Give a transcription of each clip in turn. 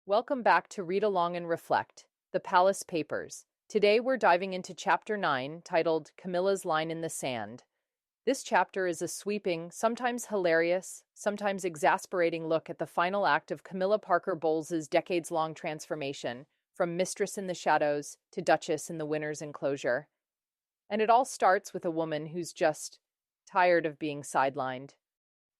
Welcome back to Read Along and Reflect, The Palace Papers. Today we're diving into Chapter 9, titled Camilla's Line in the Sand. This chapter is a sweeping, sometimes hilarious, sometimes exasperating look at the final act of Camilla Parker Bowles' decades-long transformation from Mistress in the Shadows to Duchess in the Winner's Enclosure. And it all starts with a woman who's just tired of being sidelined.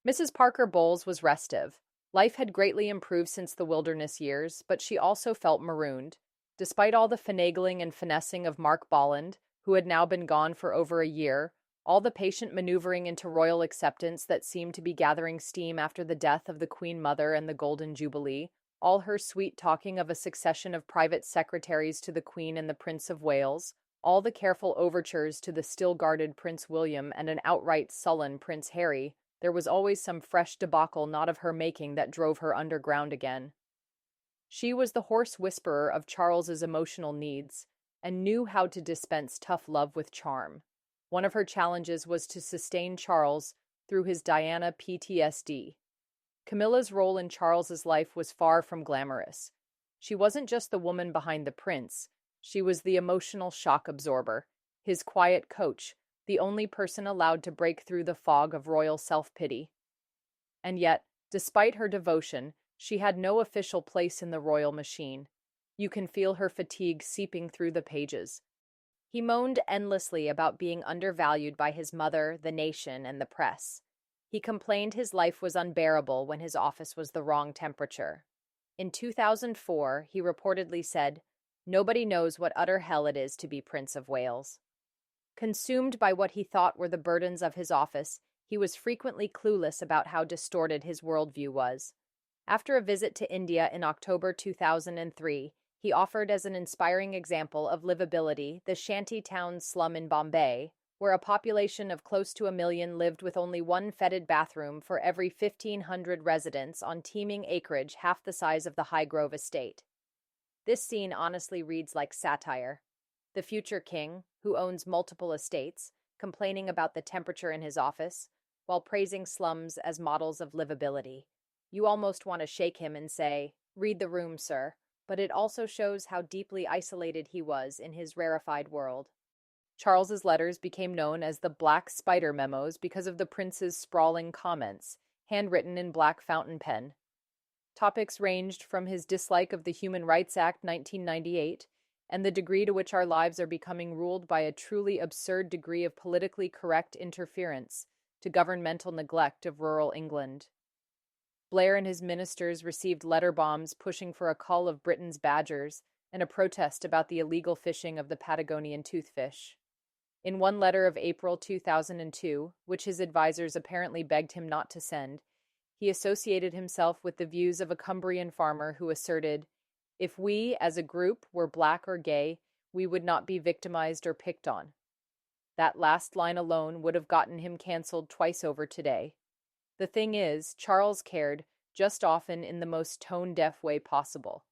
Mrs. Parker Bowles was restive. Life had greatly improved since the wilderness years, but she also felt marooned. Despite all the finagling and finessing of Mark Bolland, who had now been gone for over a year, all the patient maneuvering into royal acceptance that seemed to be gathering steam after the death of the Queen Mother and the Golden Jubilee, all her sweet talking of a succession of private secretaries to the Queen and the Prince of Wales, all the careful overtures to the still-guarded Prince William and an outright sullen Prince Harry, there was always some fresh debacle not of her making that drove her underground again. She was the hoarse whisperer of Charles's emotional needs, and knew how to dispense tough love with charm. One of her challenges was to sustain Charles through his Diana PTSD. Camilla's role in Charles's life was far from glamorous. She wasn't just the woman behind the prince, she was the emotional shock absorber, his quiet coach, the only person allowed to break through the fog of royal self-pity. And yet, despite her devotion, she had no official place in the royal machine. You can feel her fatigue seeping through the pages. He moaned endlessly about being undervalued by his mother, the nation, and the press. He complained his life was unbearable when his office was the wrong temperature. In 2004, he reportedly said, "Nobody knows what utter hell it is to be Prince of Wales." Consumed by what he thought were the burdens of his office, he was frequently clueless about how distorted his worldview was. After a visit to India in October 2003, he offered as an inspiring example of livability the shanty town slum in Bombay, where a population of close to 1 million lived with only one fetid bathroom for every 1,500 residents on teeming acreage half the size of the Highgrove estate. This scene honestly reads like satire. The future king, who owns multiple estates, complaining about the temperature in his office, while praising slums as models of livability. You almost want to shake him and say, "Read the room, sir," but it also shows how deeply isolated he was in his rarefied world. Charles's letters became known as the Black Spider memos because of the prince's sprawling comments, handwritten in black fountain pen. Topics ranged from his dislike of the Human Rights Act 1998 and the degree to which our lives are becoming ruled by a truly absurd degree of politically correct interference to governmental neglect of rural England. Blair and his ministers received letter bombs pushing for a cull of Britain's badgers and a protest about the illegal fishing of the Patagonian toothfish. In one letter of April 2002, which his advisors apparently begged him not to send, he associated himself with the views of a Cumbrian farmer who asserted, "If we, as a group, were black or gay, we would not be victimized or picked on." That last line alone would have gotten him cancelled twice over today. The thing is, Charles cared, just often in the most tone-deaf way possible.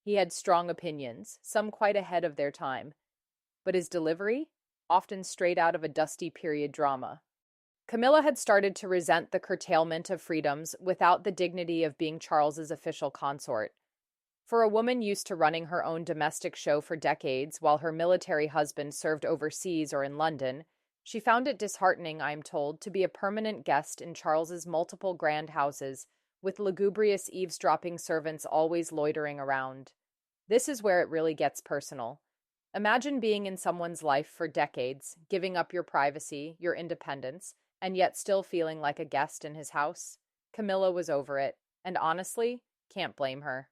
He had strong opinions, some quite ahead of their time. But his delivery? Often straight out of a dusty period drama. Camilla had started to resent the curtailment of freedoms without the dignity of being Charles's official consort. For a woman used to running her own domestic show for decades while her military husband served overseas or in London, she found it disheartening, I am told, to be a permanent guest in Charles's multiple grand houses, with lugubrious eavesdropping servants always loitering around. This is where it really gets personal. Imagine being in someone's life for decades, giving up your privacy, your independence, and yet still feeling like a guest in his house. Camilla was over it, and honestly, can't blame her.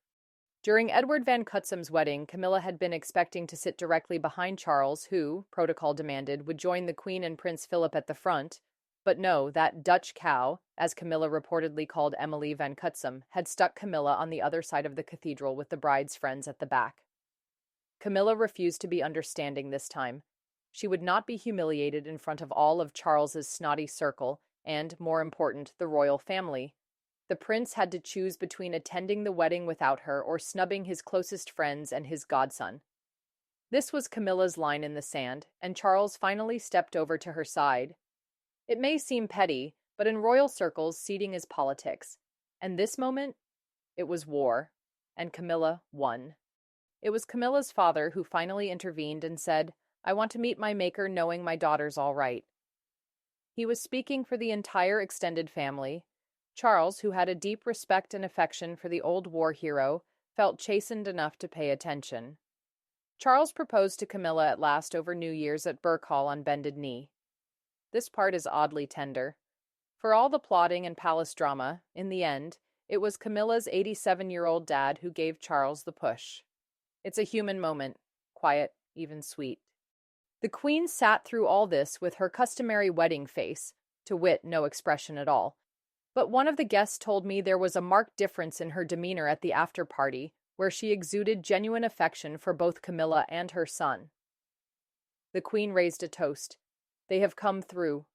During Edward Van Cutsam's wedding, Camilla had been expecting to sit directly behind Charles, who, protocol demanded, would join the Queen and Prince Philip at the front. But no, that Dutch cow, as Camilla reportedly called Emily Van Cutsam, had stuck Camilla on the other side of the cathedral with the bride's friends at the back. Camilla refused to be understanding this time. She would not be humiliated in front of all of Charles's snotty circle and, more important, the royal family. The prince had to choose between attending the wedding without her or snubbing his closest friends and his godson. This was Camilla's line in the sand, and Charles finally stepped over to her side. It may seem petty, but in royal circles, seating is politics. And this moment, it was war. and Camilla won. It was Camilla's father who finally intervened and said, "I want to meet my maker knowing my daughter's all right." He was speaking for the entire extended family. Charles, who had a deep respect and affection for the old war hero, felt chastened enough to pay attention. Charles proposed to Camilla at last over New Year's at Burke Hall on bended knee. This part is oddly tender. For all the plotting and palace drama, in the end, it was Camilla's 87-year-old dad who gave Charles the push. It's a human moment, quiet, even sweet. The Queen sat through all this with her customary wedding face, to wit, no expression at all. But one of the guests told me there was a marked difference in her demeanor at the after-party, where she exuded genuine affection for both Camilla and her son. The Queen raised a toast. "They have come through.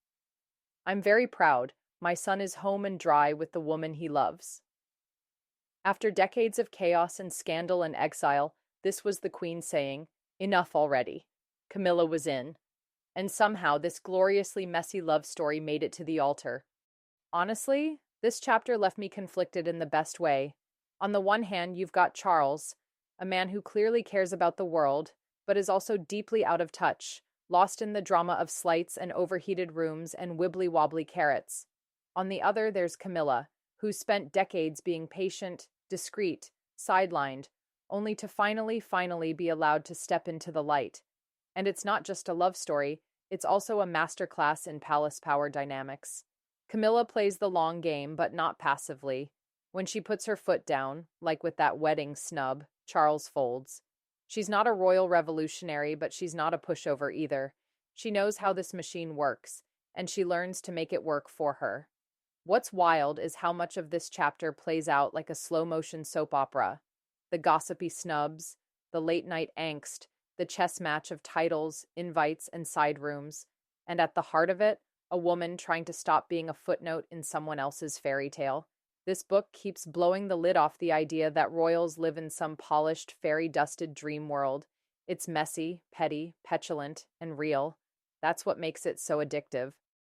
I'm very proud. My son is home and dry with the woman he loves." After decades of chaos and scandal and exile, this was the Queen saying, "Enough already." Camilla was in. And somehow this gloriously messy love story made it to the altar. Honestly, this chapter left me conflicted in the best way. On the one hand, you've got Charles, a man who clearly cares about the world, but is also deeply out of touch, lost in the drama of slights and overheated rooms and wibbly-wobbly carrots. On the other, there's Camilla, who spent decades being patient, discreet, sidelined, only to finally be allowed to step into the light. And it's not just a love story, it's also a masterclass in palace power dynamics. Camilla plays the long game, but not passively. When she puts her foot down, like with that wedding snub, Charles folds. She's not a royal revolutionary, but she's not a pushover either. She knows how this machine works, and she learns to make it work for her. What's wild is how much of this chapter plays out like a slow-motion soap opera. The gossipy snubs, the late-night angst, the chess match of titles, invites, and side rooms. And at the heart of it, a woman trying to stop being a footnote in someone else's fairy tale. This book keeps blowing the lid off the idea that royals live in some polished, fairy-dusted dream world. It's messy, petty, petulant, and real. That's what makes it so addictive.